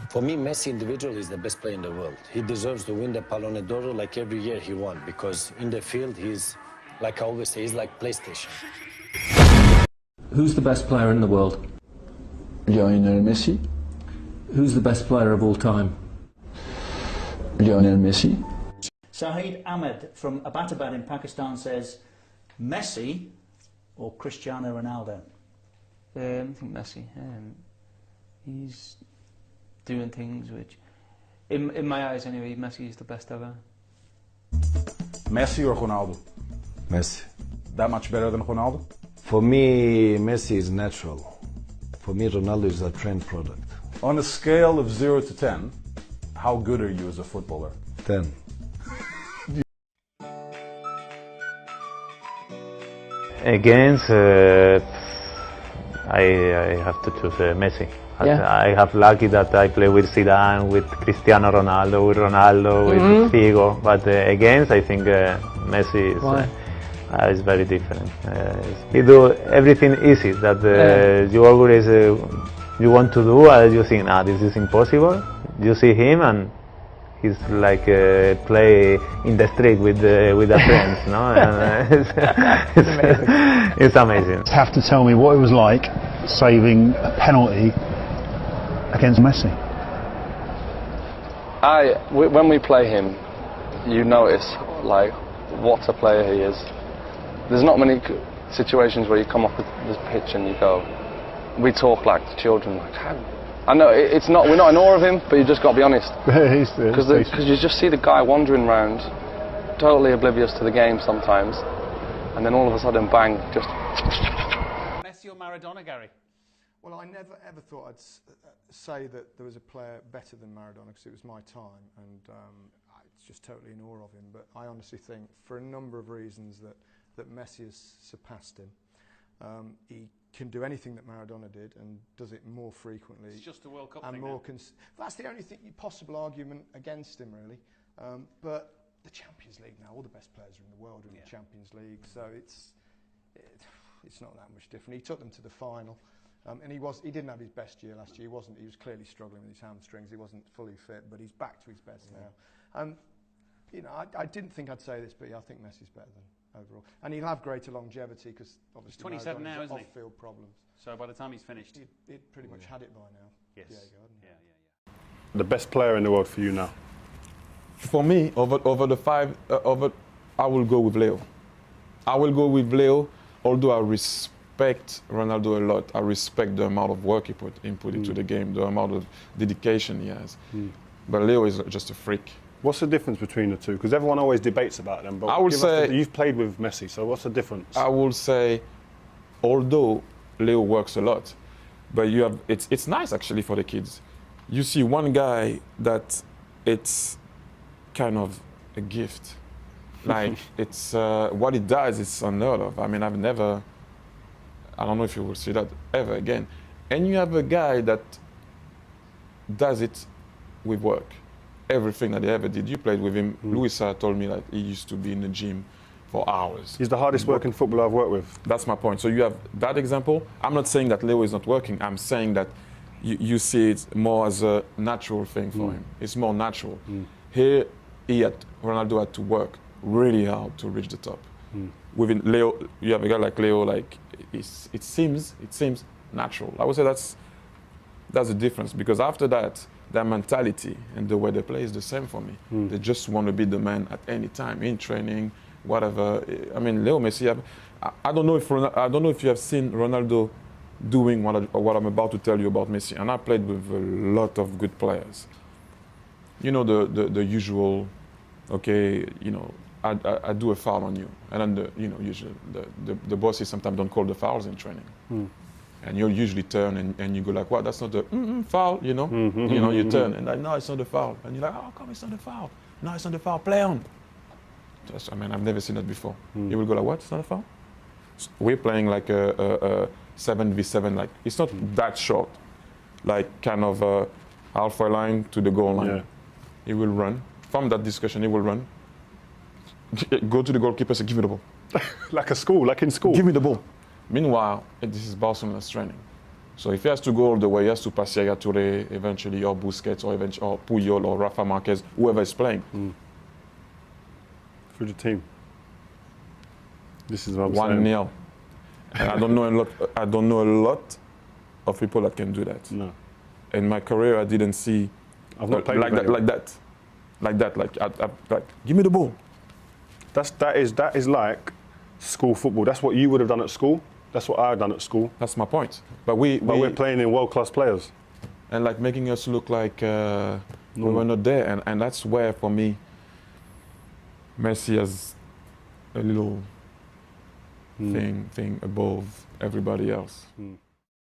For me, Messi individually is the best player in the world. He deserves to win the Ballon d'Or like every year he won, because in the field, he's, like I always say, he's like PlayStation. Who's the best player in the world? Lionel Messi. Who's the best player of all time? Lionel Messi. Sahid Ahmed from Abbottabad in Pakistan says, Messi or Cristiano Ronaldo? I think Messi. He's doing things which, in my eyes anyway, Messi is the best ever. Messi or Ronaldo? Messi. That much better than Ronaldo? For me, Messi is natural. For me, Ronaldo is a trend product. On a scale of 0 to 10, how good are you as a footballer? 10. Against, I have to choose Messi. Yeah. I have lucky that I play with Zidane, with Cristiano Ronaldo, with Figo. But against, I think Messi is very different. He do everything easy that you always you want to do, and you think, this is impossible. You see him and he's like play in the street with the friends, no? And, it's amazing. You have to tell me what it was like saving a penalty against Messi. When we play him, you notice like what a player he is. There's not many situations where you come off the pitch and you go, we talk like children, like how. I know it's not. We're not in awe of him, but you just got to be honest. Because you just see the guy wandering around, totally oblivious to the game sometimes, and then all of a sudden, bang! Just. Messi or Maradona, Gary? Well, I never ever thought I'd say that there was a player better than Maradona because it was my time, and I was just totally in awe of him. But I honestly think, for a number of reasons, that Messi has surpassed him. He can do anything that Maradona did and does it more frequently. It's just the World Cup and thing more that's the only possible argument against him, really. But the Champions League now, all the best players in the world are in the Champions League, so it's not that much different. He took them to the final, and he didn't have his best year last year. He was clearly struggling with his hamstrings. He wasn't fully fit, but he's back to his best now. You know, I didn't think I'd say this, but I think Messi's better than overall, and he'll have greater longevity because obviously he's 27 now, isn't he? Off-field problems. So by the time he's finished, he'd pretty much had it by now. Yes. Yeah. The best player in the world for you now? For me, over the five, I will go with Leo. I will go with Leo, although I respect Ronaldo a lot. I respect the amount of work he put into the game, the amount of dedication he has. But Leo is just a freak. What's the difference between the two? Because everyone always debates about them. But I would say you've played with Messi, so what's the difference? I will say, although Leo works a lot, but it's nice actually for the kids. You see one guy that it's kind of a gift. Like it's what he does is unheard of. I mean, I don't know if you will see that ever again. And you have a guy that does it with work. Everything that he ever did. You played with him. Luisa told me that he used to be in the gym for hours. He's the hardest working footballer I've worked with. That's my point. So you have that example. I'm not saying that Leo is not working. I'm saying that you see it more as a natural thing for him. It's more natural. Here, Ronaldo had to work really hard to reach the top. Within Leo, you have a guy like Leo, like it seems natural. I would say that's the difference, because after that, their mentality and the way they play is the same for me. They just want to be the man at any time, in training, whatever. I mean, Leo Messi, I don't know if you have seen Ronaldo doing what I'm about to tell you about Messi. And I played with a lot of good players. You know, the usual, okay, you know, I do a foul on you. And then, usually the bosses sometimes don't call the fouls in training. And you'll usually turn and you go like, what, that's not the foul, you know? You turn and like, no, it's not the foul. And you're like, oh, come, it's not the foul. No, it's not the foul, play on. I mean, I've never seen that before. You will go like, what, it's not a foul? We're playing like a 7v7, like, it's not that short. Like kind of halfway line to the goal line. He will run. From that discussion, he will run. Go to the goalkeeper, say, give me the ball. Like in school? Give me the ball. Meanwhile, this is Barcelona's training. So if he has to go all the way, he has to pass Yaya Touré eventually, or Busquets, or Puyol, or Rafa Marquez, whoever is playing. For the team. This is what I'm saying. 1-0. And I don't know a lot of people that can do that. No. In my career, I didn't see I've not played like that. Like, give me the ball. That is like school football. That's what you would have done at school. That's what I've done at school. That's my point. But we're playing in world-class players. And like making us look like we were not there. And that's where, for me, Messi has a little thing above everybody else.